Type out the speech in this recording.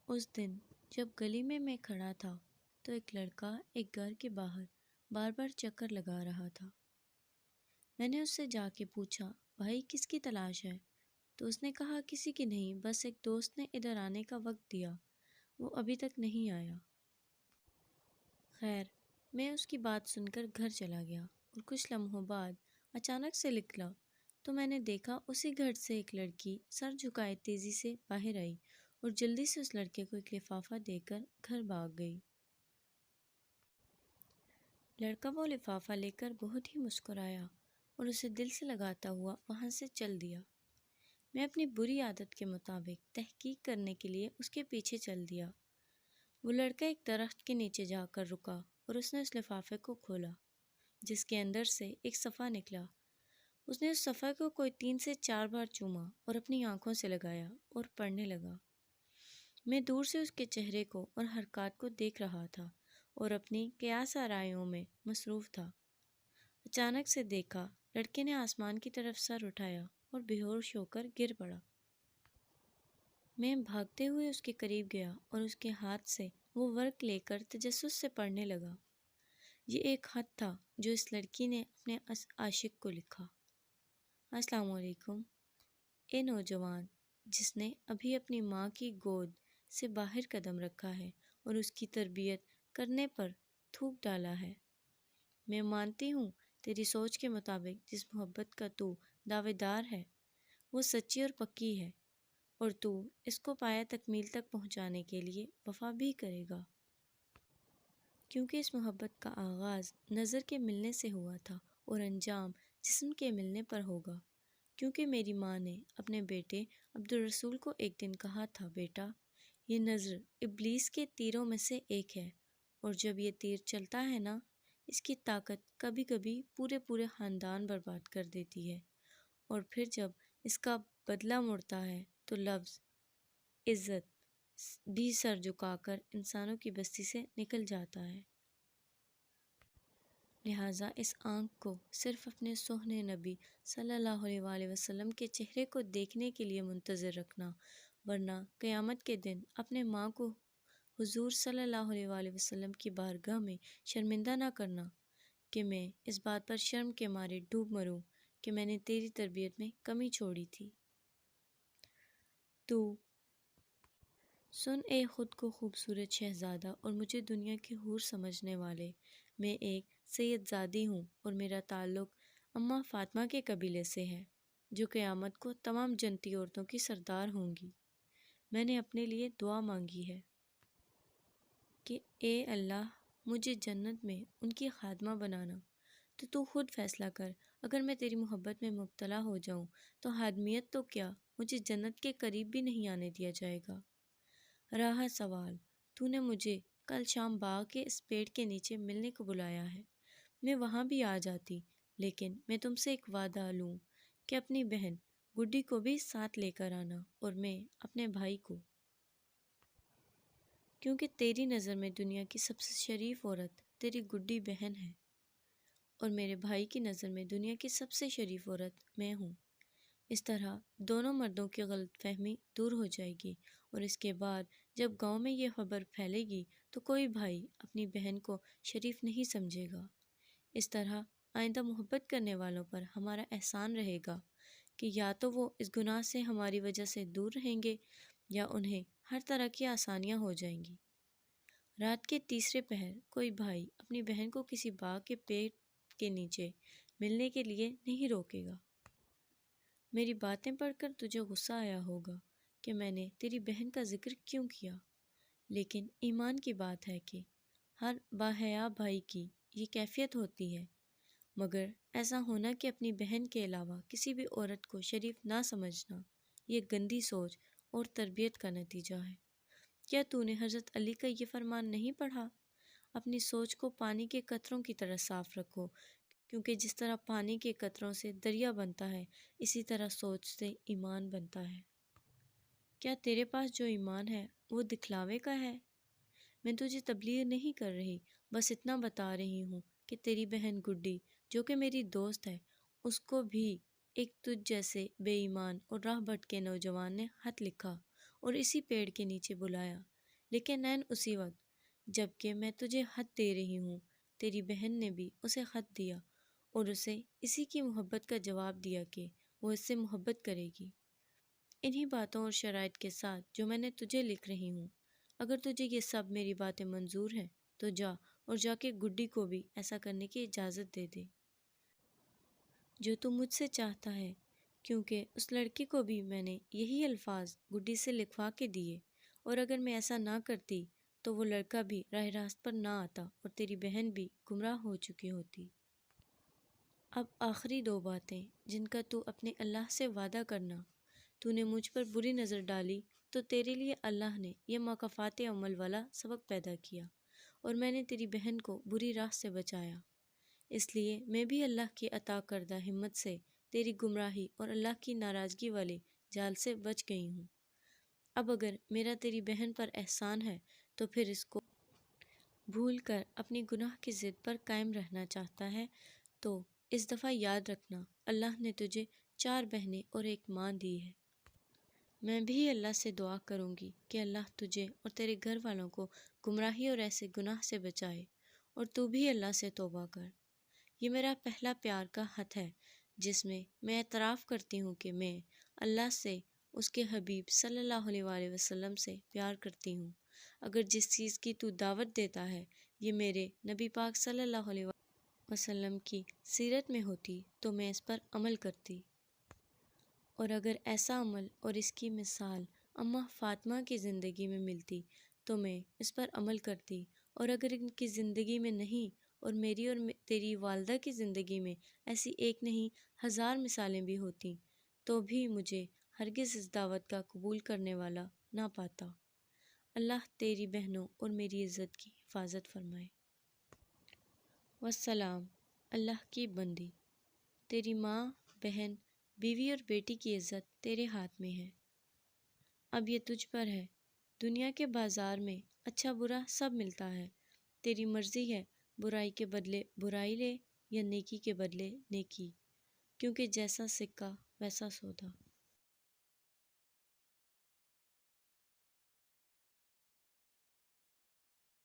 اس دن جب گلی میں کھڑا تھا تو ایک لڑکا ایک گھر کے باہر بار بار چکر لگا رہا تھا۔ میں نے اس سے جا کے پوچھا، بھائی کس کی تلاش ہے؟ تو اس نے کہا کسی کی نہیں، بس ایک دوست نے ادھر آنے کا وقت دیا، وہ ابھی تک نہیں آیا۔ خیر، میں اس کی بات سن کر گھر چلا گیا اور کچھ لمحوں بعد اچانک سے نکلا تو میں نے دیکھا اسی گھر سے ایک لڑکی سر جھکائے تیزی سے باہر آئی اور جلدی سے اس لڑکے کو ایک لفافہ دے کر گھر بھاگ گئی۔ لڑکا وہ لفافہ لے کر بہت ہی مسکرایا اور اسے دل سے لگاتا ہوا وہاں سے چل دیا۔ میں اپنی بری عادت کے مطابق تحقیق کرنے کے لیے اس کے پیچھے چل دیا۔ وہ لڑکا ایک درخت کے نیچے جا کر رکا اور اس نے اس لفافے کو کھولا جس کے اندر سے ایک صفحہ نکلا۔ اس نے اس صفحے کو کوئی 3 سے 4 بار چوما اور اپنی آنکھوں سے لگایا اور پڑھنے لگا۔ میں دور سے اس کے چہرے کو اور حرکات کو دیکھ رہا تھا اور اپنی قیاس آرائیوں میں مصروف تھا۔ اچانک سے دیکھا لڑکے نے آسمان کی طرف سر اٹھایا اور بے ہوش ہو کر گر پڑا۔ میں بھاگتے ہوئے اس کے قریب گیا اور اس کے ہاتھ سے وہ ورق لے کر تجسس سے پڑھنے لگا۔ یہ ایک خط تھا جو اس لڑکی نے اپنے عاشق کو لکھا۔ السلام علیکم، اے نوجوان جس نے ابھی اپنی ماں کی گود سے باہر قدم رکھا ہے اور اس کی تربیت کرنے پر تھوک ڈالا ہے۔ میں مانتی ہوں تیری سوچ کے مطابق جس محبت کا تو دعوے دار ہے وہ سچی اور پکی ہے، اور تو اس کو پایہ تکمیل تک پہنچانے کے لیے وفا بھی کرے گا، کیونکہ اس محبت کا آغاز نظر کے ملنے سے ہوا تھا اور انجام جسم کے ملنے پر ہوگا، کیونکہ میری ماں نے اپنے بیٹے عبدالرسول کو ایک دن کہا تھا، بیٹا یہ نظر ابلیس کے تیروں میں سے ایک ہے، اور جب یہ تیر چلتا ہے نا، اس کی طاقت کبھی کبھی پورے خاندان برباد کر دیتی ہے، اور پھر جب اس کا بدلہ مڑتا ہے تو لفظ عزت بھی سر جھکا کر انسانوں کی بستی سے نکل جاتا ہے۔ لہٰذا اس آنکھ کو صرف اپنے سوہنے نبی صلی اللہ علیہ وآلہ وسلم کے چہرے کو دیکھنے کے لیے منتظر رکھنا، ورنہ قیامت کے دن اپنے ماں کو حضور صلی اللہ علیہ وآلہ وسلم کی بارگاہ میں شرمندہ نہ کرنا کہ میں اس بات پر شرم کے مارے ڈوب مروں کہ میں نے تیری تربیت میں کمی چھوڑی تھی۔ تو سن اے خود کو خوبصورت شہزادہ اور مجھے دنیا کی حور سمجھنے والے، میں ایک سید زادی ہوں اور میرا تعلق اماں فاطمہ کے قبیلے سے ہے جو قیامت کو تمام جنتی عورتوں کی سردار ہوں گی۔ میں نے اپنے لیے دعا مانگی ہے کہ اے اللہ مجھے جنت میں ان کی خادمہ بنانا، تو خود فیصلہ کر، اگر میں تیری محبت میں مبتلا ہو جاؤں تو خادمیت تو کیا، مجھے جنت کے قریب بھی نہیں آنے دیا جائے گا۔ رہا سوال، تو نے مجھے کل شام باغ کے اس پیڑ کے نیچے ملنے کو بلایا ہے، میں وہاں بھی آ جاتی، لیکن میں تم سے ایک وعدہ لوں کہ اپنی بہن گڈی کو بھی ساتھ لے کر آنا، اور میں اپنے بھائی کو، کیونکہ تیری نظر میں دنیا کی سب سے شریف عورت تیری گڈی بہن ہے، اور میرے بھائی کی نظر میں دنیا کی سب سے شریف عورت میں ہوں۔ اس طرح دونوں مردوں کی غلط فہمی دور ہو جائے گی، اور اس کے بعد جب گاؤں میں یہ خبر پھیلے گی تو کوئی بھائی اپنی بہن کو شریف نہیں سمجھے گا۔ اس طرح آئندہ محبت کرنے والوں پر ہمارا احسان رہے گا کہ یا تو وہ اس گناہ سے ہماری وجہ سے دور رہیں گے یا انہیں ہر طرح کی آسانیاں ہو جائیں گی۔ رات کے تیسرے پہر کوئی بھائی اپنی بہن کو کسی باغ کے پیڑ کے نیچے ملنے کے لیے نہیں روکے گا۔ میری باتیں پڑھ کر تجھے غصہ آیا ہوگا کہ میں نے تیری بہن کا ذکر کیوں کیا، لیکن ایمان کی بات ہے کہ ہر باحیا بھائی کی یہ کیفیت ہوتی ہے، مگر ایسا ہونا کہ اپنی بہن کے علاوہ کسی بھی عورت کو شریف نہ سمجھنا، یہ گندی سوچ اور تربیت کا نتیجہ ہے۔ کیا تو نے حضرت علی کا یہ فرمان نہیں پڑھا؟ اپنی سوچ کو پانی کے قطروں کی طرح صاف رکھو، کیونکہ جس طرح پانی کے قطروں سے دریا بنتا ہے، اسی طرح سوچ سے ایمان بنتا ہے۔ کیا تیرے پاس جو ایمان ہے وہ دکھلاوے کا ہے؟ میں تجھے تبلیغ نہیں کر رہی، بس اتنا بتا رہی ہوں کہ تیری بہن گڈی جو کہ میری دوست ہے، اس کو بھی ایک تجھ جیسے بے ایمان اور راہ بھٹکے نوجوان نے خط لکھا اور اسی پیڑ کے نیچے بلایا، لیکن عین اسی وقت جب کہ میں تجھے خط دے رہی ہوں، تیری بہن نے بھی اسے خط دیا اور اسے اسی کی محبت کا جواب دیا کہ وہ اس سے محبت کرے گی۔ انہی باتوں اور شرائط کے ساتھ جو میں نے تجھے لکھ رہی ہوں، اگر تجھے یہ سب میری باتیں منظور ہیں تو جا اور جا کے گڈی کو بھی ایسا کرنے کی اجازت دے دے جو تو مجھ سے چاہتا ہے، کیونکہ اس لڑکی کو بھی میں نے یہی الفاظ گڈی سے لکھوا کے دیے، اور اگر میں ایسا نہ کرتی تو وہ لڑکا بھی راہ راست پر نہ آتا اور تیری بہن بھی گمراہ ہو چکی ہوتی۔ اب آخری دو باتیں جن کا تو اپنے اللہ سے وعدہ کرنا۔ تو نے مجھ پر بری نظر ڈالی تو تیرے لیے اللہ نے یہ مکافات عمل والا سبق پیدا کیا، اور میں نے تیری بہن کو بری راہ سے بچایا، اس لیے میں بھی اللہ کی عطا کردہ ہمت سے تیری گمراہی اور اللہ کی ناراضگی والے جال سے بچ گئی ہوں۔ اب اگر میرا تیری بہن پر احسان ہے تو پھر اس کو بھول کر اپنی گناہ کی ضد پر قائم رہنا چاہتا ہے تو اس دفعہ یاد رکھنا، اللہ نے تجھے 4 بہنیں اور ایک ماں دی ہے۔ میں بھی اللہ سے دعا کروں گی کہ اللہ تجھے اور تیرے گھر والوں کو گمراہی اور ایسے گناہ سے بچائے، اور تو بھی اللہ سے توبہ کر۔ یہ میرا پہلا پیار کا خط ہے جس میں میں اعتراف کرتی ہوں کہ میں اللہ سے، اس کے حبیب صلی اللہ علیہ وآلہ وسلم سے پیار کرتی ہوں۔ اگر جس چیز کی تو دعوت دیتا ہے یہ میرے نبی پاک صلی اللہ علیہ وسلم کی سیرت میں ہوتی تو میں اس پر عمل کرتی، اور اگر ایسا عمل اور اس کی مثال اماں فاطمہ کی زندگی میں ملتی تو میں اس پر عمل کرتی، اور اگر ان کی زندگی میں نہیں اور میری اور تیری والدہ کی زندگی میں ایسی ایک نہیں 1000 مثالیں بھی ہوتیں تو بھی مجھے ہرگز اس دعوت کا قبول کرنے والا نہ پاتا۔ اللہ تیری بہنوں اور میری عزت کی حفاظت فرمائے۔ والسلام۔ اللہ کی بندی، تیری ماں، بہن، بیوی اور بیٹی کی عزت تیرے ہاتھ میں ہے، اب یہ تجھ پر ہے۔ دنیا کے بازار میں اچھا برا سب ملتا ہے، تیری مرضی ہے برائی کے بدلے برائی لے یا نیکی کے بدلے نیکی، کیونکہ جیسا سکہ ویسا سودا۔